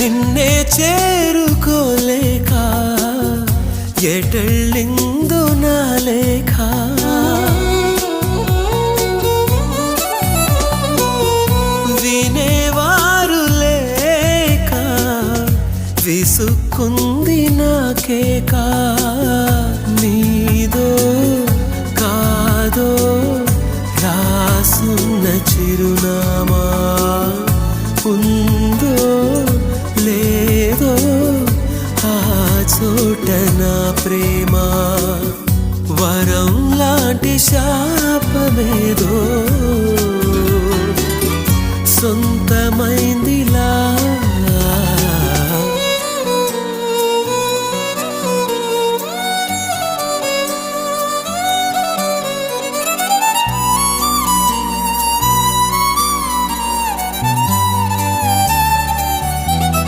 నిన్నే చేరుకోలేక ఎటళ్ళిందో నా లేఖ వినేవారు లేక విసుక్కుంది నాకేక నీదో కాదో రాసున్న చిరునామా ఉందో లేదో ఆ చోట నా ప్రేమ వరం లాంటి